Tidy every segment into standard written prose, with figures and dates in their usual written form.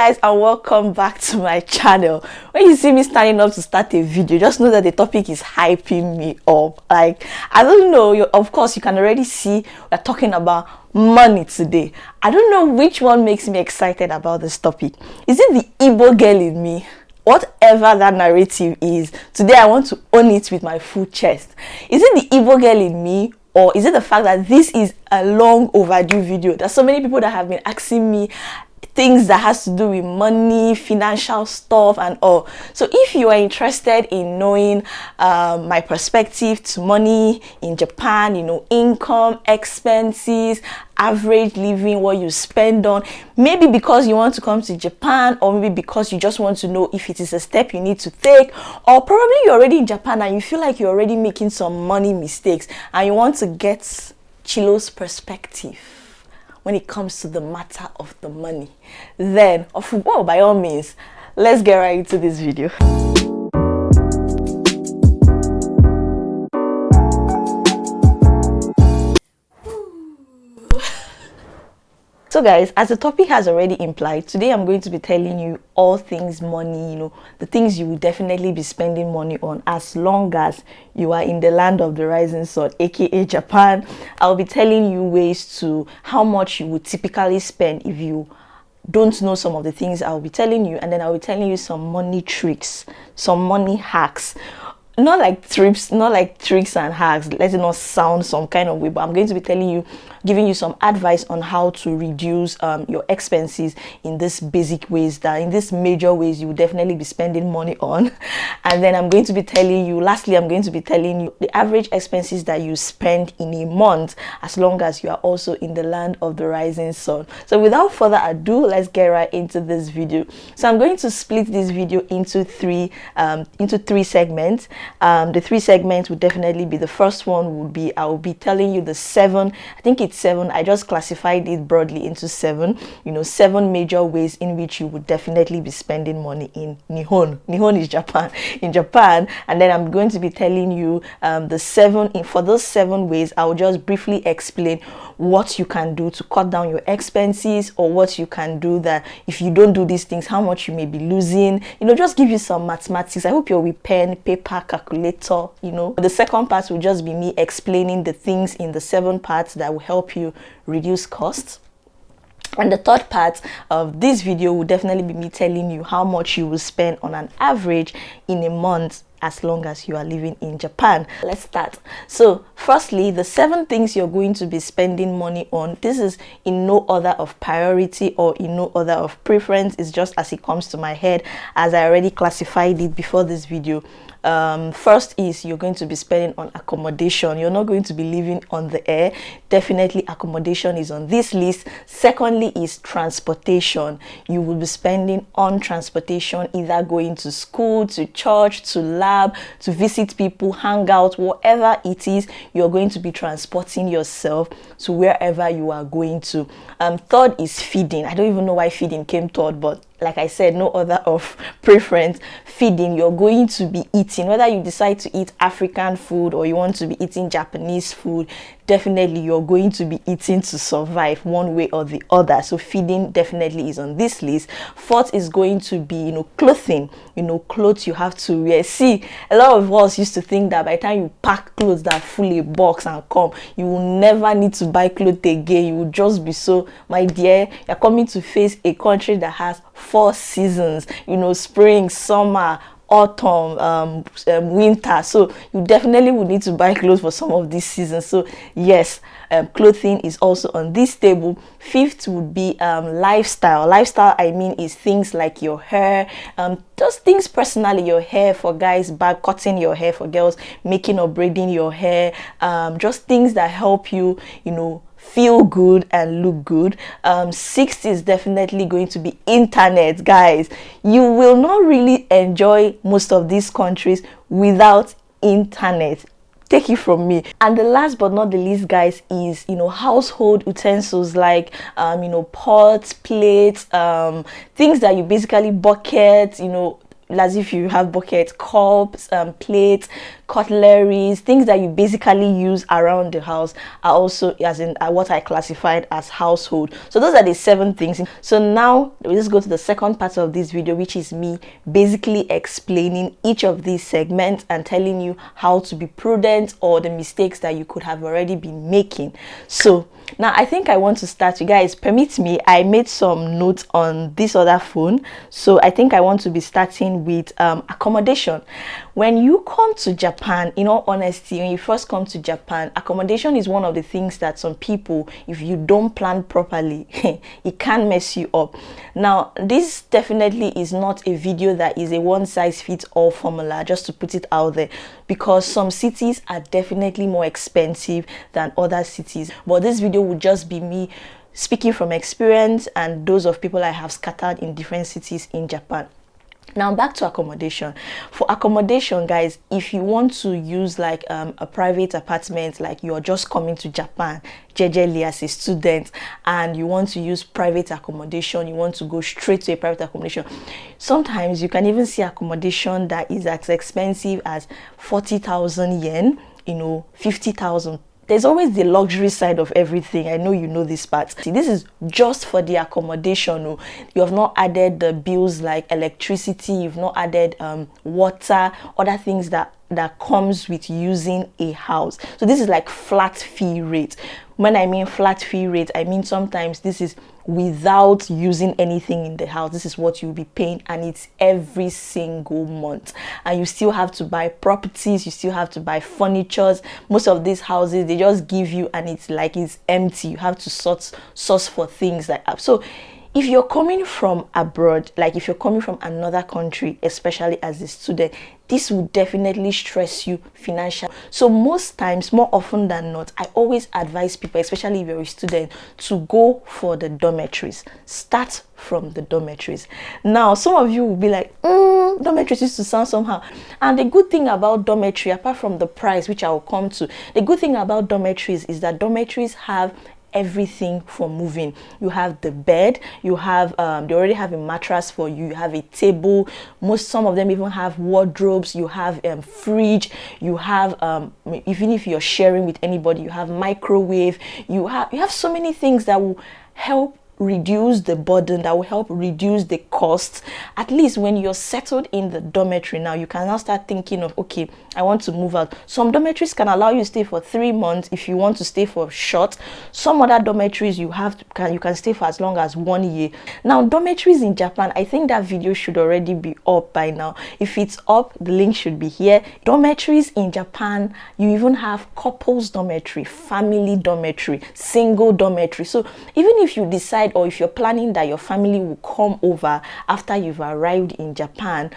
guys, and welcome back to my channel. When you see me standing up to start a video, just know that the topic is hyping me up. Like, I don't know, of course you can already see we're talking about money today. I don't know which one makes me excited about this topic. Is it the Igbo girl in me? Whatever that narrative is, today I want to own it with my full chest. Is it the Igbo girl in me, or is it the fact that this is a long overdue video? There's so many people that have been asking me things that has to do with money, financial stuff and all. So if you are interested in knowing my perspective to money in Japan, you know, income, expenses, average living, what you spend on, maybe because you want to come to Japan, or maybe because you just want to know if it is a step you need to take, or probably you're already in Japan and you feel like you're already making some money mistakes and you want to get Chilo's perspective when it comes to the matter of the money, then by all means, let's get right into this video. So guys, as the topic has already implied, today I'm going to be telling you all things money, you know, the things you will definitely be spending money on as long as you are in the land of the rising sun, aka Japan. I'll be telling you ways to how much you would typically spend if you don't know some of the things I'll be telling you, and then I'll be telling you some money tricks, some money hacks. Not like tricks and hacks, let it not sound some kind of way, but I'm going to be giving you some advice on how to reduce your expenses in these basic ways, that in these major ways you will definitely be spending money on. And then I'm going to be telling you, lastly, I'm going to be telling you the average expenses that you spend in a month, as long as you are also in the land of the rising sun. So without further ado, let's get right into this video. So I'm going to split this video into three segments. The three segments would definitely be, the first one would be, I will be telling you the seven, I think it's seven, I just classified it broadly into seven, you know, 7 major ways in which you would definitely be spending money in Nihon. Nihon is Japan, in Japan. And then I'm going to be telling you for those 7 ways, I will just briefly explain what you can do to cut down your expenses, or what you can do that if you don't do these things, how much you may be losing, you know, just give you some mathematics. I hope you're with pen, paper, calculator, you know. The second part will just be me explaining the things in the 7 parts that will help you reduce costs. And the third part of this video will definitely be me telling you how much you will spend on an average in a month, as long as you are living in Japan. Let's start. So firstly, the 7 things you're going to be spending money on, this is in no order of priority or in no order of preference. It's just as it comes to my head, as I already classified it before this video. First is, you're going to be spending on accommodation. You're not going to be living on the air. Definitely accommodation is on this list. Secondly is transportation. You will be spending on transportation, either going to school, to church, to lab, to visit people, hang out, whatever it is, you're going to be transporting yourself to wherever you are going to. Third is feeding. I don't even know why feeding came third, but like I said, no order of preference. Feeding, you're going to be eating, whether you decide to eat African food or you want to be eating Japanese food, definitely you're going to be eating to survive one way or the other. So feeding definitely is on this list. Fourth is going to be, you know, clothing. You know, clothes you have to wear. See, a lot of us used to think that by the time you pack clothes that full a box and come, you will never need to buy clothes again. You will just be so, my dear, you're coming to face a country that has 4 seasons, you know, spring, summer, autumn, winter. So you definitely would need to buy clothes for some of these seasons. So yes, clothing is also on this table. Fifth would be lifestyle. Lifestyle, I mean, is things like your hair, just things personally, your hair for guys, back cutting your hair for girls, making or braiding your hair, just things that help you, you know, feel good and look good. Sixth is definitely going to be internet. Guys, you will not really enjoy most of these countries without internet. Take it from me. And the last but not the least, guys, is, you know, household utensils like you know, pots, plates, things that you basically, buckets, you know, as if you have buckets, cups, plates, cutleries, things that you basically use around the house are also as in what I classified as household. So those are the 7 things. So now let's go to the second part of this video, which is me basically explaining each of these segments and telling you how to be prudent or the mistakes that you could have already been making. So now I think I want to start. You guys permit me, I made some notes on this other phone, so I think I want to be starting with accommodation. When you come to Japan, in all honesty, when you first come to Japan, accommodation is one of the things that some people, if you don't plan properly, it can mess you up. Now this definitely is not a video that is a one-size-fits-all formula, just to put it out there, because some cities are definitely more expensive than other cities. But this video would just be me speaking from experience and those of people I have scattered in different cities in Japan. Now back to accommodation. For accommodation, guys, if you want to use like a private apartment, like you're just coming to Japan jejely as a student and you want to use private accommodation, you want to go straight to a private accommodation, sometimes you can even see accommodation that is as expensive as 40,000 yen, 50,000. There's always the luxury side of everything. I know you know this part. See, this is just for the accommodation. You have not added the bills like electricity, you've not added water, other things that comes with using a house. So this is like flat fee rate. When I mean flat fee rate, I mean sometimes this is without using anything in the house. This is what you'll be paying, and it's every single month. And you still have to buy properties, you still have to buy furnitures. Most of these houses, they just give you and it's like it's empty. You have to source for things like that. So if you're coming from abroad, like if you're coming from another country, especially as a student, this will definitely stress you financially. So most times, more often than not, I always advise people, especially if you're a student, to go for the dormitories. Start from the dormitories. Now, some of you will be like, dormitories used to sound somehow. And the good thing about dormitory, apart from the price, which I will come to, the good thing about dormitories is that dormitories have everything for moving. You have the bed, you have they already have a mattress for you, you have a table, some of them even have wardrobes, you have fridge, you have even if you're sharing with anybody, you have microwave, you have so many things that will help reduce the burden, that will help reduce the costs. At least when you're settled in the dormitory, now you can now start thinking of, okay, I want to move out. Some dormitories can allow you to stay for 3 months if you want to stay for short. Some other dormitories you can stay for as long as 1 year. Now dormitories in Japan, I think that video should already be up by now. If it's up, the link should be here. Dormitories in Japan, you even have couples dormitory, family dormitory, single dormitory. So even if you decide, or if you're planning that your family will come over after you've arrived in Japan,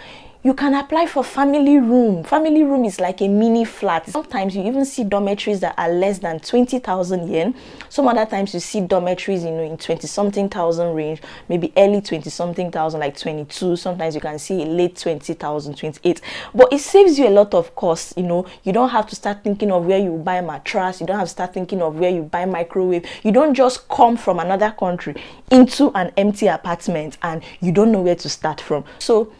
you can apply for family room. Family room is like a mini flat. Sometimes you even see dormitories that are less than 20,000 yen. Some other times you see dormitories, in 20-something thousand range, maybe early 20-something thousand, like 22. Sometimes you can see a late 20,000, 28. But it saves you a lot of costs. You don't have to start thinking of where you buy a mattress. You don't have to start thinking of where you buy microwave. You don't just come from another country into an empty apartment and you don't know where to start from. So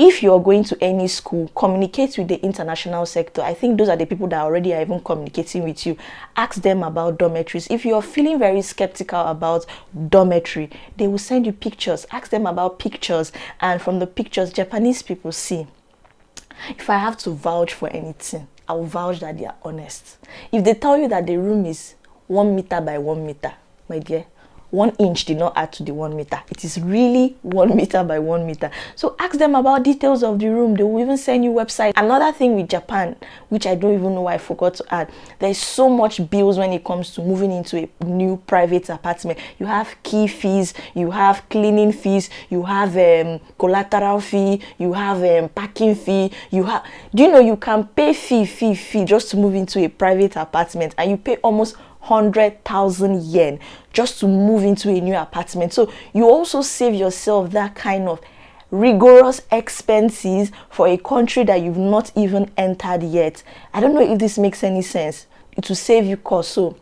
if you're going to any school, communicate with the international sector. I think those are the people that already are even communicating with you. Ask them about dormitories. If you're feeling very skeptical about dormitory, they will send you pictures. Ask them about pictures, and from the pictures, Japanese people see. If I have to vouch for anything, I will vouch that they are honest. If they tell you that the room is 1 meter by 1 meter, my dear, 1 inch did not add to the 1 meter. It is really 1 meter by 1 meter. So ask them about details of the room. They will even send you website. Another thing with Japan, which I don't even know why I forgot to add, there's so much bills when it comes to moving into a new private apartment. You have key fees, you have cleaning fees, you have collateral fee, you have parking fee, you can pay fee just to move into a private apartment, and you pay almost 100,000 yen just to move into a new apartment. So you also save yourself that kind of rigorous expenses for a country that you've not even entered yet. I don't know if this makes any sense. It will save you cost. So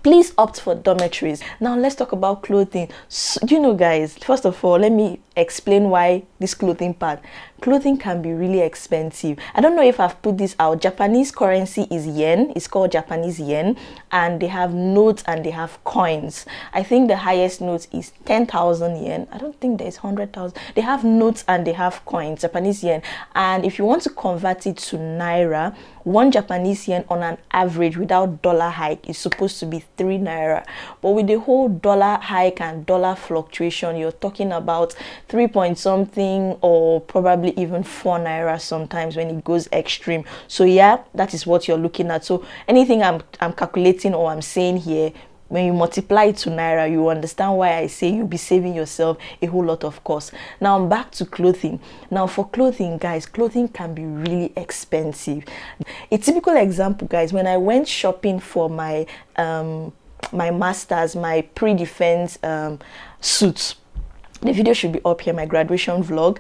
Please opt for dormitories. Now let's talk about clothing. So, you know guys, first of all, let me explain why this clothing part. Clothing can be really expensive. I don't know if I've put this out. Japanese currency is yen. It's called Japanese yen, and they have notes and they have coins. I think the highest note is 10,000 yen. I don't think there's 100,000. They have notes and they have coins, Japanese yen. And if you want to convert it to naira, 1 Japanese yen on an average without dollar hike is supposed to be 3 naira. But with the whole dollar hike and dollar fluctuation, you're talking about 3 point something or probably even 4 naira sometimes when it goes extreme. So yeah, that is what you're looking at. So anything I'm calculating or I'm saying here, when you multiply it to naira, you understand why I say you'll be saving yourself a whole lot of cost. Now I'm back to clothing. Now for clothing, guys, clothing can be really expensive. A typical example, guys, when I went shopping for my my master's, my pre-defense suits. The video should be up here, my graduation vlog.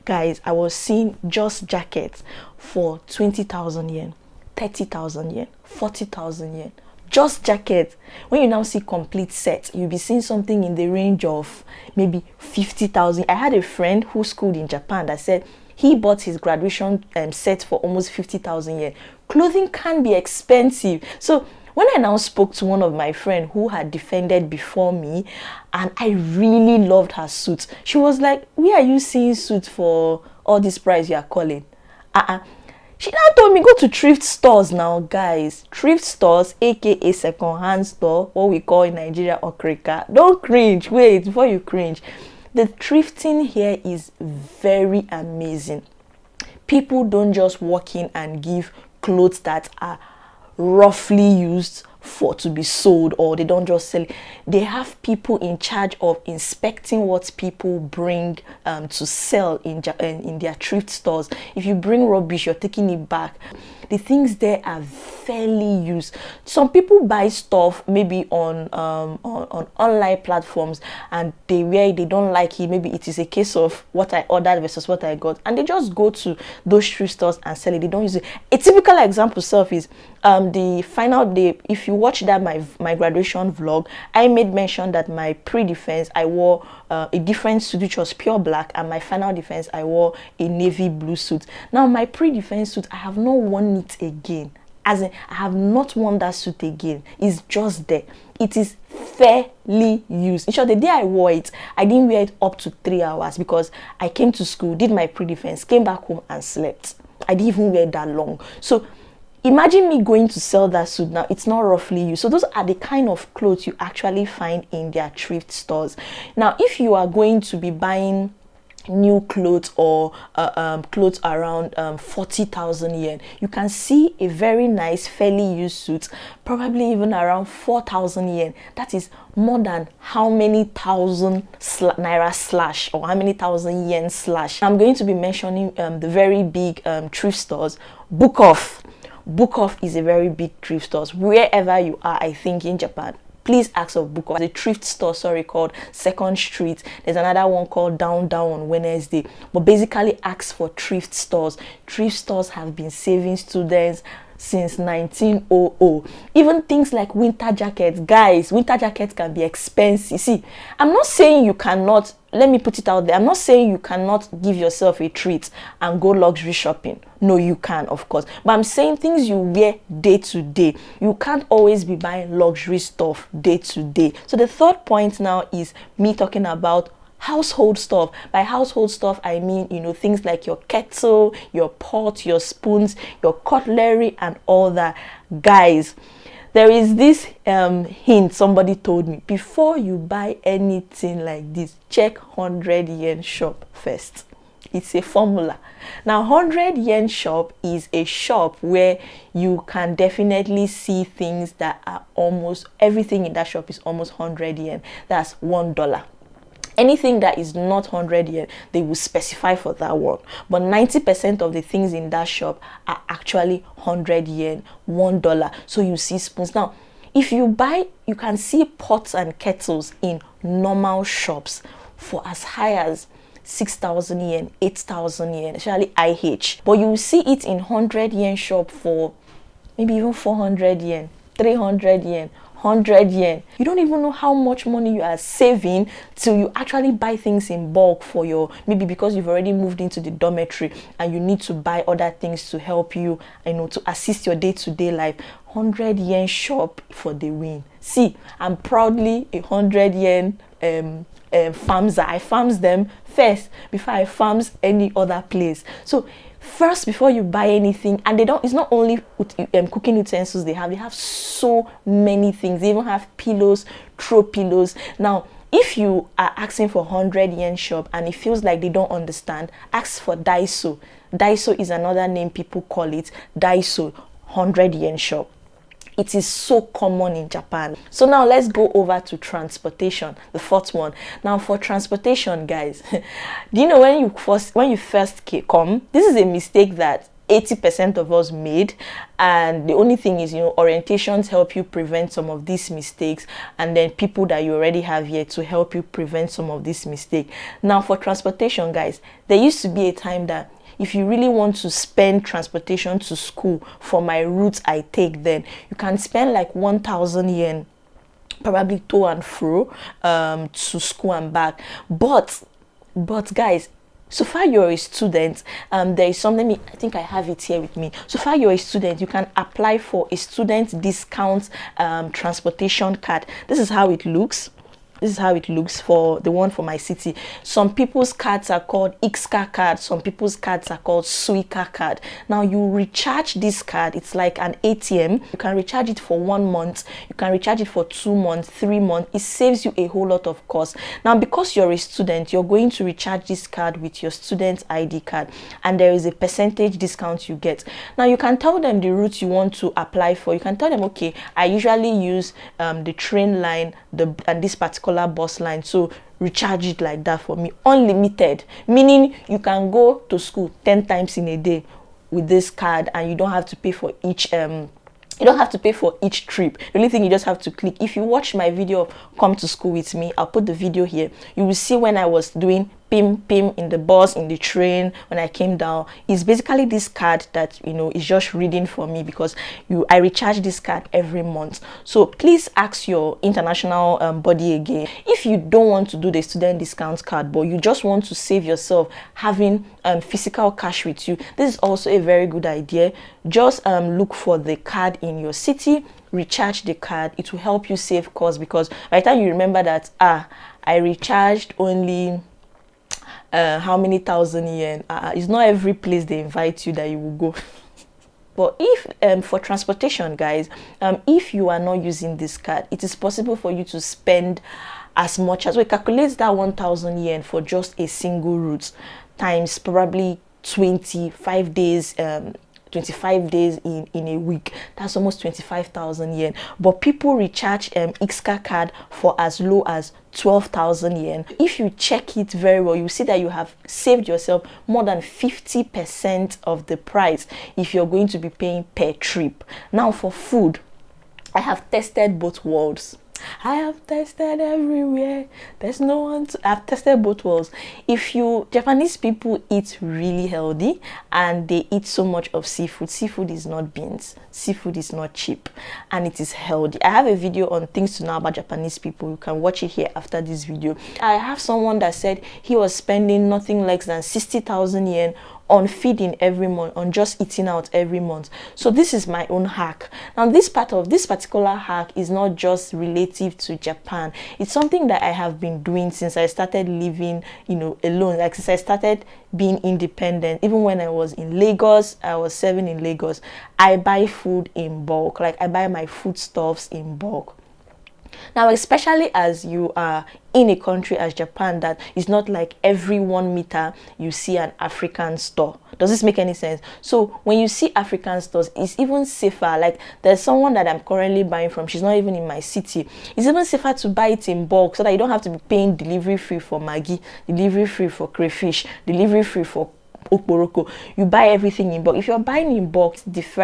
Guys, I was seeing just jackets for 20,000 yen, 30,000 yen, 40,000 yen. Just jacket. When you now see complete set, you'll be seeing something in the range of maybe 50,000. I had a friend who schooled in Japan that said he bought his graduation set for almost 50,000 yen. Clothing can be expensive. So when I now spoke to one of my friends who had defended before me, and I really loved her suits, she was like, "Where are you seeing suits for all this price you are calling?" She now told me, go to thrift stores now, guys. Thrift stores, aka second-hand store, what we call in Nigeria okrika. Don't cringe. Wait, before you cringe. The thrifting here is very amazing. People don't just walk in and give clothes that are roughly used for to be sold, or they don't just sell it. They have people in charge of inspecting what people bring to sell in their thrift stores. If you bring rubbish, you're taking it back. The things there are fairly used. Some people buy stuff maybe on online platforms, and they wear it, they don't like it. Maybe it is a case of what I ordered versus what I got, and they just go to those thrift stores and sell it. They don't use it. A typical example self is the final day. If you watch that my graduation vlog, I made mention that my pre-defense I wore a different suit which was pure black, and my final defense I wore a navy blue suit. Now my pre-defense suit, I have not worn it again. As in, I have not worn that suit again. It's just there. It is fairly used. In short, the day I wore it, I didn't wear it up to 3 hours because I came to school, did my pre-defense, came back home and slept. I didn't even wear that long. So imagine me going to sell that suit now. It's not roughly used. So those are the kind of clothes you actually find in their thrift stores. Now, if you are going to be buying new clothes or clothes around 40,000 yen, you can see a very nice fairly used suit probably even around 4,000 yen. That is more than how many thousand naira slash, or how many thousand yen slash. I'm going to be mentioning the very big thrift stores. Book Off is a very big thrift stores wherever you are. I think in Japan, please ask of Book Off. There's a thrift store, called Second Street. There's another one called Down on Wednesday. But basically ask for thrift stores. Thrift stores have been saving students since 1900. Even things like winter jackets. Guys, winter jackets can be expensive. See, I'm not saying you cannot, let me put it out there, I'm not saying you cannot give yourself a treat and go luxury shopping. No, you can, of course. But I'm saying things you wear day to day. You can't always be buying luxury stuff day to day. So the third point now is me talking about household stuff. By household stuff, I mean, things like your kettle, your pot, your spoons, your cutlery, and all that. Guys, there is this hint somebody told me: before you buy anything like this, check 100 yen shop first. It's a formula. Now 100 yen shop is a shop where you can definitely see things that are almost everything in that shop is almost 100 yen. That's $1. Anything that is not 100 yen, they will specify for that one. But 90% of the things in that shop are actually 100 yen, $1. So you see spoons. Now, if you buy, you can see pots and kettles in normal shops for as high as 6,000 yen, 8,000 yen, especially IH. But you will see it in 100 yen shop for maybe even 400 yen, 300 yen, 100 yen. You don't even know how much money you are saving till you actually buy things in bulk for your, maybe because you've already moved into the dormitory and you need to buy other things to help you, to assist your day-to-day life. 100 yen shop for the win. See, I'm proudly a 100 yen farmser. I farms them first before I farms any other place. So first, before you buy anything, and it's not only cooking utensils they have so many things. They even have pillows, throw pillows. Now, if you are asking for 100 yen shop and it feels like they don't understand, ask for Daiso. Daiso is another name people call it. Daiso, 100 yen shop. It is so common in Japan. So now let's go over to transportation, the fourth one. Now for transportation, guys, do you know when you first come, this is a mistake that 80% of us made, and the only thing is, orientations help you prevent some of these mistakes, and then people that you already have here to help you prevent some of this mistake. Now for transportation, guys, there used to be a time that if you really want to spend transportation to school, for my route I take, then you can spend like 1,000 yen, probably to and fro, to school and back. But guys, so far you're a student, there is something, I think I have it here with me. So far you're a student, you can apply for a student discount transportation card. This is how it looks. This is how it looks for the one for my city. Some people's cards are called Ixka card. Some people's cards are called Suica card. Now you recharge this card. It's like an ATM. You can recharge it for 1 month. You can recharge it for 2 months, 3 months. It saves you a whole lot of cost. Now, because you're a student, you're going to recharge this card with your student ID card, and there is a percentage discount you get. Now you can tell them the route you want to apply for. You can tell them, okay, I usually use the train line, and this particular bus line, so recharge it like that for me. Unlimited, meaning you can go to school 10 times in a day with this card, and you don't have to pay for each trip. The only thing, you just have to click. If you watch my video of Come to School with Me, I'll put the video here. You will see when I was doing pim in the bus, in the train, when I came down. It's basically this card that is just reading for me, because I recharge this card every month. So please ask your international body again. If you don't want to do the student discount card, but you just want to save yourself having physical cash with you, this is also a very good idea. Just look for the card in your city, recharge the card. It will help you save cost, because by the time you remember that I recharged only how many thousand yen, it's not every place they invite you that you will go. But if for transportation, guys, if you are not using this card, it is possible for you to spend as much as, we calculate that 1,000 yen for just a single route times probably 25 days 25 days in a week. That's almost 25,000 yen. But people recharge Ixka card for as low as 12,000 yen. If you check it very well, you see that you have saved yourself more than 50% of the price if you're going to be paying per trip. Now for food, I have tested both worlds. I have tested everywhere. There's no one to. I've tested both worlds. Japanese people eat really healthy, and they eat so much of seafood. Seafood is not beans. Seafood is not cheap, and it is healthy. I have a video on things to know about Japanese people. You can watch it here after this video. I have someone that said he was spending nothing less than 60,000 yen on feeding every month, on just eating out every month. So this is my own hack. Now this particular hack is not just relative to Japan. It's something that I have been doing since I started living alone, like since I started being independent. Even when I was in Lagos, I was serving in Lagos, I buy food in bulk. Like I buy my foodstuffs in bulk. Now, especially as you are in a country as Japan, that is not like every 1 meter you see an African store. Does this make any sense? So when you see African stores, it's even safer. Like there's someone that I'm currently buying from, she's not even in my city. It's even safer to buy it in bulk, so that you don't have to be paying delivery fee for Maggi, delivery fee for crayfish, delivery fee for okporoko. You buy everything in bulk. If you're buying in bulk, this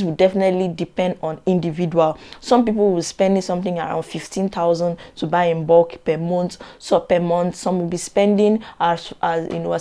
will definitely depend on individual. Some people will spend something around 15,000 to buy in bulk per month. So per month, some will be spending as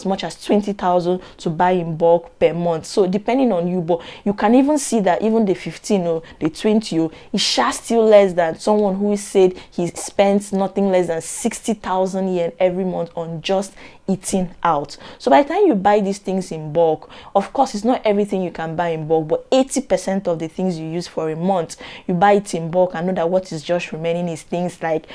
much as 20,000 to buy in bulk per month. So depending on you, but you can even see that even the 15 or the 20, is still less than someone who said he spends nothing less than 60,000 yen every month on just eating out. So by the time you buy these things in bulk, of course it's not everything you can buy in bulk, but 80% of the things you use for a month, you buy it in bulk, and know that what is just remaining is things like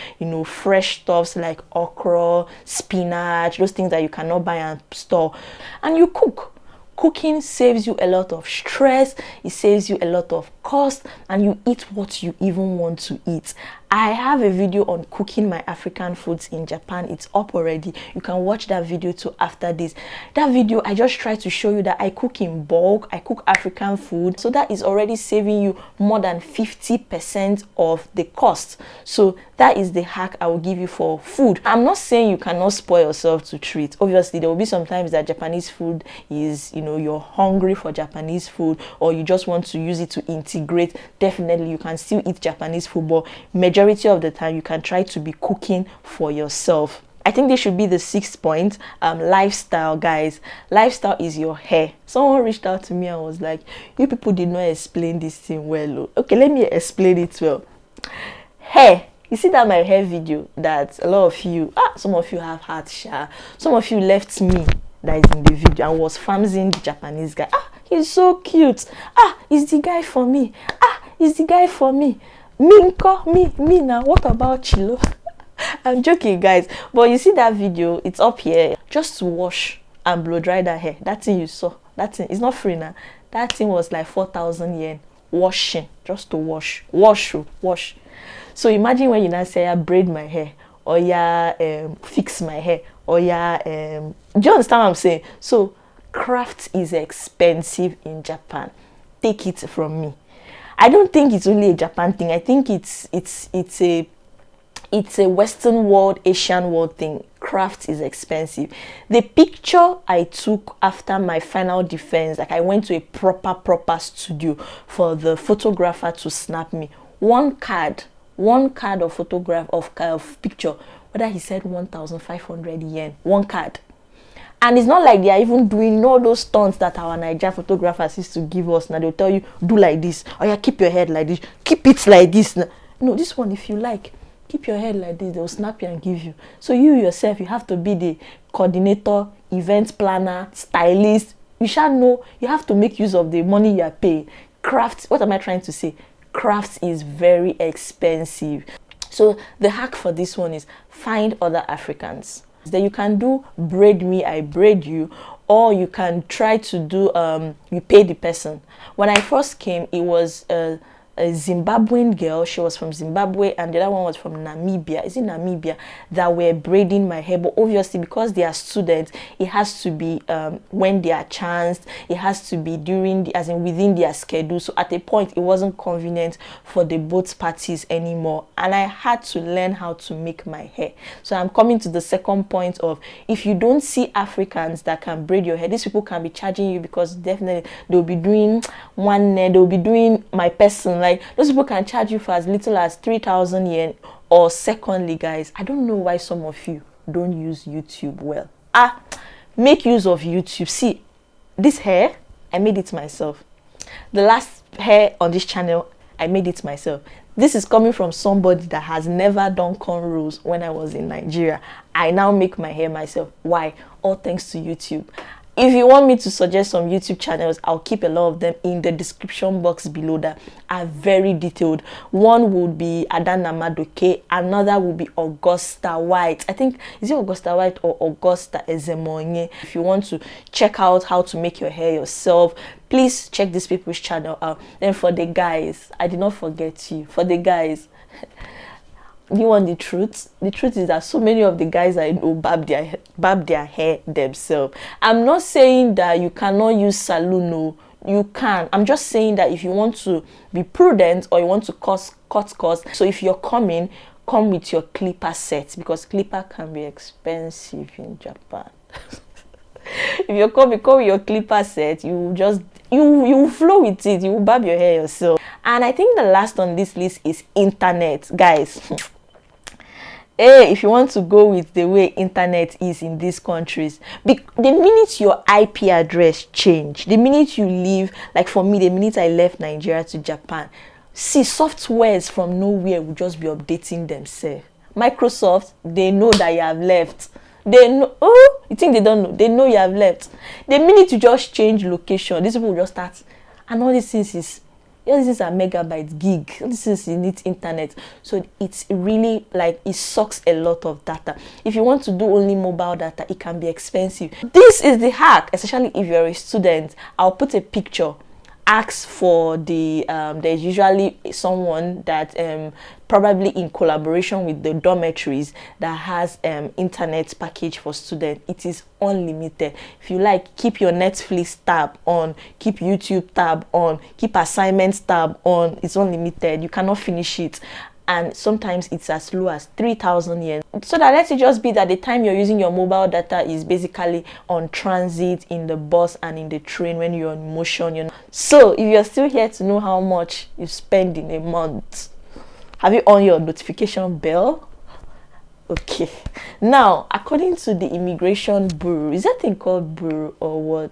fresh stuffs like okra, spinach, those things that you cannot buy and store. And you cook. Cooking saves you a lot of stress, it saves you a lot of cost, and you eat what you even want to eat. I have a video on cooking my African foods in Japan. It's up already. You can watch that video too after this. That video, I just try to show you that I cook in bulk. I cook African food. So that is already saving you more than 50% of the cost. So that is the hack I will give you for food. I'm not saying you cannot spoil yourself to treat. Obviously, there will be sometimes that Japanese food is, you're hungry for Japanese food, or you just want to use it to integrate. Definitely, you can still eat Japanese food, but majority of the time you can try to be cooking for yourself. I think this should be the 6th point. Lifestyle, guys. Lifestyle is your hair. Someone reached out to me and was like, you people did not explain this thing well. Okay, let me explain it well. Hair. You see that my hair video that a lot of you, some of you have had some of you left me that is in the video and was famsing the Japanese guy. He's so cute. Is the guy for me? Is the guy for me? Me now. What about Chilo? I'm joking, guys. But you see that video, it's up here. Just to wash and blow dry that hair. That thing you saw, that thing, it's not free now. That thing was like 4,000 yen. Washing, just to wash. Wash. So imagine when you now say, I braid my hair, or fix my hair, or do you understand what I'm saying? So craft is expensive in Japan. Take it from me. I don't think it's only a Japan thing. I think it's a Western world, Asian world thing. Craft is expensive. The picture I took after my final defense, like I went to a proper studio for the photographer to snap me. One card of photograph of picture, whether he said 1,500 yen, one card. And it's not like they are even doing all those stunts that our Niger photographers used to give us. Now they'll tell you, do like this. Oh yeah, keep your head like this. Keep it like this. No, this one, if you like, keep your head like this. They'll snap you and give you. So you yourself, you have to be the coordinator, event planner, stylist. You shall know, you have to make use of the money you are paying. Craft, what am I trying to say? Crafts is very expensive. So the hack for this one is find other Africans. Then you can do braid me, I braid you, or you can try to do you pay the person. When I first came, it was a Zimbabwean girl. She was from Zimbabwe, and the other one was from Namibia. Is it Namibia? That were braiding my hair. But obviously, because they are students, it has to be when they are chanced. It has to be within their schedule. So at a point, it wasn't convenient for the both parties anymore, and I had to learn how to make my hair. So I'm coming to the second point of, if you don't see Africans that can braid your hair, these people can be charging you, because definitely they'll be doing they'll be doing my person. Like, those people can charge you for as little as 3,000 yen. Or secondly, guys, I don't know why some of you don't use YouTube well. Make use of YouTube. See, this hair, I made it myself. The last hair on this channel, I made it myself. This is coming from somebody that has never done cornrows when I was in Nigeria. I now make my hair myself. Why? All thanks to YouTube. If you want me to suggest some YouTube channels, I'll keep a lot of them in the description box below that are very detailed. One would be Adanna Madueke, another would be Augusta White. I think, is it Augusta White or Augusta Ezemonye? If you want to check out how to make your hair yourself, please check these people's channel out. Then for the guys, I did not forget you. For the guys, you want the truth? The truth is that so many of the guys I know barb their hair themselves. I'm not saying that you cannot use salon. No, you can. I'm just saying that if you want to be prudent, or you want to cut costs. So if you're come with your clipper set, because clipper can be expensive in Japan. If you come with your clipper set, you just you flow with it. You barb your hair yourself. And I think the last on this list is internet, guys. Hey, if you want to go with the way internet is in these countries, the minute your IP address change, the minute you leave, like for me, the minute I left Nigeria to Japan, see, softwares from nowhere will just be updating themselves. Microsoft, they know that you have left. They know. Oh, you think they don't know? They know you have left. The minute you just change location, these people will just start. And all these things is, all these things are megabytes, gig. All these things you need internet. So it's really like, it sucks a lot of data. If you want to do only mobile data, it can be expensive. This is the hack, especially if you're a student. I'll put a picture. Ask for the there's usually someone that probably in collaboration with the dormitories that has internet package for students. It is unlimited. If you like, keep your Netflix tab on, keep YouTube tab on, keep assignments tab on. It's unlimited. You cannot finish it. And sometimes it's as low as 3,000 yen. So that lets it just be that the time you're using your mobile data is basically on transit, in the bus and in the train when you're on motion. So if you're still here to know how much you spend in a month, have you on your notification bell? Okay. Now, according to the Immigration Bureau, is that thing called Bureau or what?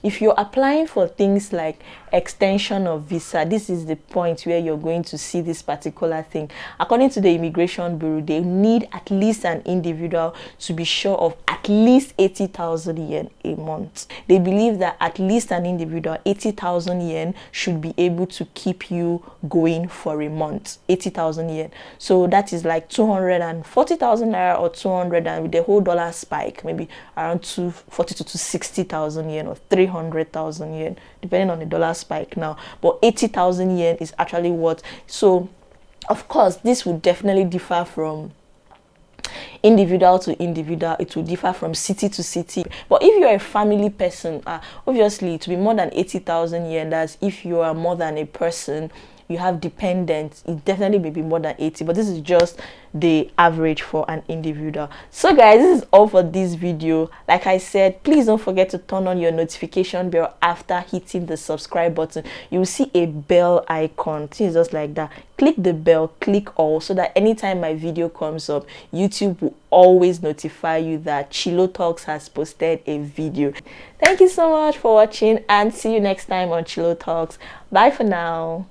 If you're applying for things like extension of visa, this is the point where you're going to see this particular thing. According to the Immigration Bureau, they need at least an individual to be sure of at least 80,000 yen a month. They believe that at least an individual, 80,000 yen should be able to keep you going for a month. 80,000 yen. So that is like 240,000 naira or 200, and with the whole dollar spike, maybe around 240 to 260,000 yen or 300,000 yen, depending on the dollar spike now. But 80,000 yen is actually what. So of course this would definitely differ from individual to individual. It will differ from city to city. But if you're a family person, obviously it will be more than 80,000 yen. That's if you are more than a person, you have dependents, it definitely may be more than 80, but this is just the average for an individual. So guys, this is all for this video. Like I said, please don't forget to turn on your notification bell after hitting the subscribe button. You will see a bell icon. It's just like that. Click the bell, click all, so that anytime my video comes up, YouTube will always notify you that Chilo Talks has posted a video. Thank you so much for watching, and see you next time on Chilo Talks. Bye for now.